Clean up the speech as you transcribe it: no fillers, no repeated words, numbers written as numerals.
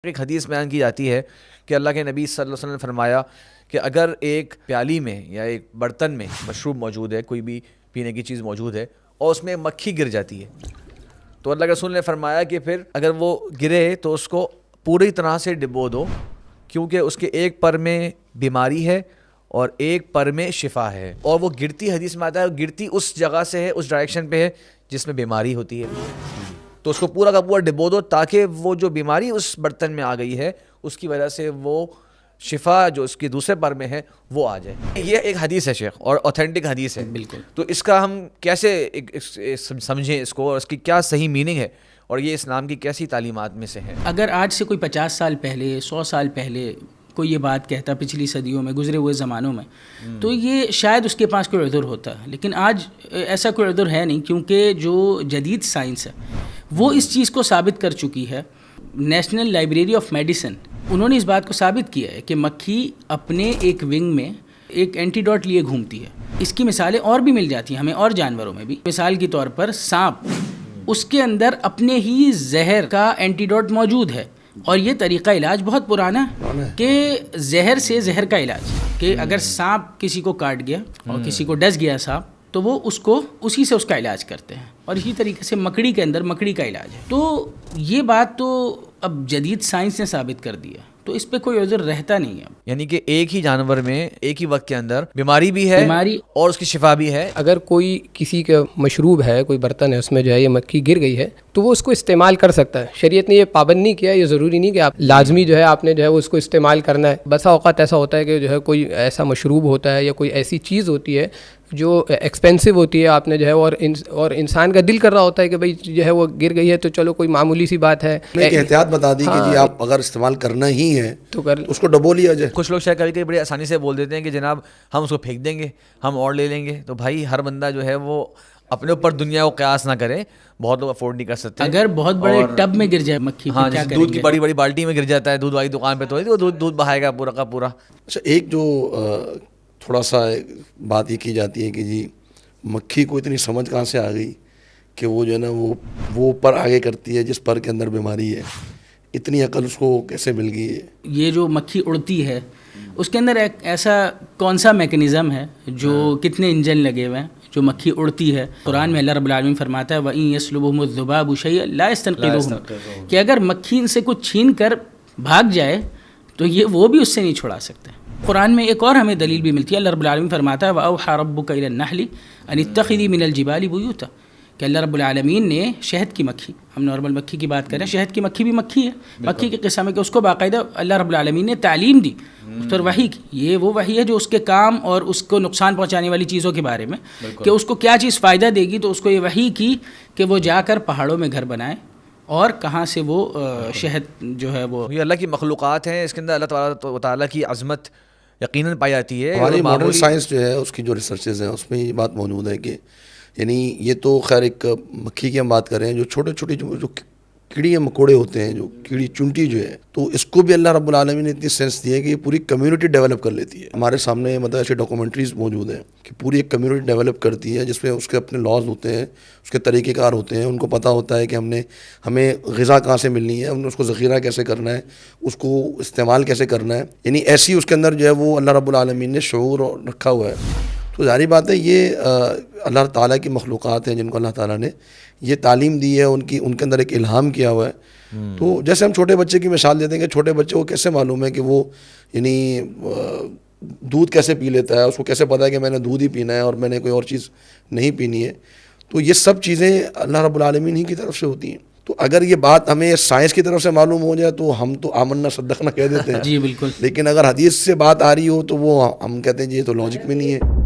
ایک حدیث بیان کی جاتی ہے کہ اللہ کے نبی صلی اللہ علیہ وسلم نے فرمایا کہ اگر ایک پیالی میں یا ایک برتن میں مشروب موجود ہے، کوئی بھی پینے کی چیز موجود ہے، اور اس میں مکھی گر جاتی ہے، تو اللہ کے رسول نے فرمایا کہ پھر اگر وہ گرے تو اس کو پوری طرح سے ڈبو دو، کیونکہ اس کے ایک پر میں بیماری ہے اور ایک پر میں شفا ہے، اور وہ گرتی حدیث میں آتا ہے گرتی اس جگہ سے ہے، اس ڈائریکشن پہ ہے جس میں بیماری ہوتی ہے، تو اس کو پورا کا پورا ڈبو دو تاکہ وہ جو بیماری اس برتن میں آ گئی ہے اس کی وجہ سے وہ شفا جو اس کی دوسرے پر میں ہے وہ آ جائے۔ یہ ایک حدیث ہے شیخ، اور اوتھینٹک حدیث ہے بالکل، تو اس کا ہم کیسے سمجھیں اس کو، اور اس کی کیا صحیح میننگ ہے، اور یہ اسلام کی کیسی تعلیمات میں سے ہے؟ اگر آج سے کوئی 50 سال پہلے، 100 سال پہلے کوئی یہ بات کہتا، پچھلی صدیوں میں، گزرے ہوئے زمانوں میں، تو یہ شاید اس کے پاس کوئی عذر ہوتا، لیکن آج ایسا کوئی عذر ہے نہیں، کیونکہ جو جدید سائنس ہے وہ اس چیز کو ثابت کر چکی ہے۔ نیشنل لائبریری آف میڈیسن انہوں نے اس بات کو ثابت کیا ہے کہ مکھی اپنے ایک ونگ میں ایک اینٹی ڈوٹ لیے گھومتی ہے۔ اس کی مثالیں اور بھی مل جاتی ہیں ہمیں، اور جانوروں میں بھی۔ مثال کے طور پر سانپ، اس کے اندر اپنے ہی زہر کا اینٹی ڈوٹ موجود ہے، اور یہ طریقہ علاج بہت پرانا ہے کہ زہر سے زہر کا علاج، کہ اگر سانپ کسی کو کاٹ گیا اور کسی کو ڈس گیا سانپ، تو وہ اس کو اسی سے اس کا علاج کرتے ہیں، اور اسی طریقے سے مکڑی کے اندر مکڑی کا علاج ہے۔ تو یہ بات تو اب جدید سائنس نے ثابت کر دیا، تو اس پہ کوئی عذر رہتا نہیں ہے۔ یعنی کہ ایک ہی جانور میں ایک ہی وقت کے اندر بیماری بھی ہے اور اس کی شفا بھی ہے۔ اگر کوئی کسی کا مشروب ہے، کوئی برتن ہے، اس میں جو ہے یہ مکھی گر گئی ہے، تو وہ اس کو استعمال کر سکتا ہے۔ شریعت نے یہ پابند نہیں کیا، یہ ضروری نہیں کہ آپ لازمی جو ہے آپ نے جو ہے اس کو استعمال کرنا ہے۔ بسا اوقات ایسا ہوتا ہے کہ جو ہے کوئی ایسا مشروب ہوتا ہے یا کوئی ایسی چیز ہوتی ہے جو ایکسپینسو ہوتی ہے، آپ نے جو ہے اور انسان کا دل کر رہا ہوتا ہے کہ بھئی جو ہے وہ گر گئی ہے تو چلو کوئی معمولی سی بات ہے، ایک احتیاط بتا دی کہ جی آپ اگر استعمال کرنا ہی ہے تو اس کو ڈبو لیا جائے۔ کچھ لوگ شاید کبھی بڑی آسانی سے بول دیتے ہیں کہ جناب ہم اس کو پھینک دیں گے، ہم اور لے لیں گے۔ تو بھائی ہر بندہ جو ہے وہ اپنے اوپر دنیا کو قیاس نہ کرے، بہت لوگ افورڈ نہیں کر سکتے۔ اگر بہت بڑے ٹب میں گر جائے مکھی، ہاں، دودھ کی بڑی بڑی بالٹی میں گر جاتا ہے، دودھ والی دکان پہ تو دودھ بہائے گا پورا کا پورا۔ اچھا، ایک جو تھوڑا سا بات یہ کی جاتی ہے کہ جی مکھی کو اتنی سمجھ کہاں سے آ گئی کہ وہ جو ہے نا وہ پر آگے کرتی ہے جس پر کے اندر بیماری ہے، اتنی عقل اس کو کیسے مل گئی ہے؟ یہ جو مکھی اڑتی ہے اس کے اندر ایک ایسا کون سا میکینزم ہے، جو کتنے انجن لگے ہوئے ہیں جو مکھی اڑتی ہے؟ قرآن میں اللہ رب العالمین فرماتا ہے وَإِن يَسْلُبْهُمُ الذُّبَابُ شَيْئًا لَا يَسْتَنقِذُهُ، کہ اگر مکھی ان سے کچھ چھین کر بھاگ جائے تو یہ وہ بھی اس سے نہیں چھڑا سکتے۔ قرآن میں ایک اور ہمیں دلیل بھی ملتی ہے، اللہ رب العالمین فرماتا ہے وَأَوْحَىٰ رَبُّكَ إِلَى النَّحْلِ أَنِ اتَّخِذِي مِنَ الْجِبَالِ بُيُوتًا، کہ اللہ رب العالمین نے شہد کی مکھی، ہم نارمل مکھی کی بات کریں، شہد کی مکھی بھی مکھی ہے، مکھی کے قصہ میں کہ اس کو باقاعدہ اللہ رب العالمین نے تعلیم دی، اس پر وحی کی۔ یہ وہ وحی ہے جو اس کے کام اور اس کو نقصان پہنچانے والی چیزوں کے بارے میں، کہ اس کو کیا چیز فائدہ دے گی، تو اس کو یہ وحی کی کہ وہ جا کر پہاڑوں میں گھر بنائے، اور کہاں سے وہ شہد جو ہے وہ، یہ اللہ کی مخلوقات ہیں، اس کے اندر اللہ تعالیٰ کی عظمت یقیناً پائی جاتی ہے۔ ہماری ماڈرن سائنس جو ہے اس کی جو ریسرچز ہیں اس میں یہ بات موجود ہے کہ یعنی یہ تو خیر ایک مکھی کی ہم بات کر رہے ہیں، جو چھوٹے چھوٹے جو کیڑی مکوڑے ہوتے ہیں، جو کیڑی چونٹی جو ہے، تو اس کو بھی اللہ رب العالمین نے اتنی سینس دی ہے کہ یہ پوری کمیونٹی ڈیولپ کر لیتی ہے۔ ہمارے سامنے مطلب ایسے ڈاکومنٹریز موجود ہیں کہ پوری ایک کمیونٹی ڈیولپ کرتی ہے جس میں اس کے اپنے لاز ہوتے ہیں، اس کے طریقہ کار ہوتے ہیں، ان کو پتہ ہوتا ہے کہ ہمیں غذا کہاں سے ملنی ہے، اس کو ذخیرہ کیسے کرنا ہے، اس کو استعمال کیسے کرنا ہے، یعنی ایسی اس کے اندر جو ہے وہ اللہ رب العالمین نے شعور رکھا ہوا ہے۔ تو ظاہری بات ہے یہ اللہ تعالیٰ کی مخلوقات ہیں جن کو اللہ تعالیٰ نے یہ تعلیم دی ہے، ان کے اندر ایک الہام کیا ہوا ہے۔ تو جیسے ہم چھوٹے بچے کی مثال دیتے ہیں کہ چھوٹے بچے کو کیسے معلوم ہے کہ وہ یعنی دودھ کیسے پی لیتا ہے، اس کو کیسے پتہ ہے کہ میں نے دودھ ہی پینا ہے اور میں نے کوئی اور چیز نہیں پینی ہے۔ تو یہ سب چیزیں اللہ رب العالمین ہی کی طرف سے ہوتی ہیں۔ تو اگر یہ بات ہمیں سائنس کی طرف سے معلوم ہو جائے تو ہم تو آمنا صدقنا کہہ دیتے ہیں، جی بالکل، لیکن اگر حدیث سے بات آ رہی ہو تو وہ ہم کہتے ہیں جی یہ تو لاجک میں نہیں ہے۔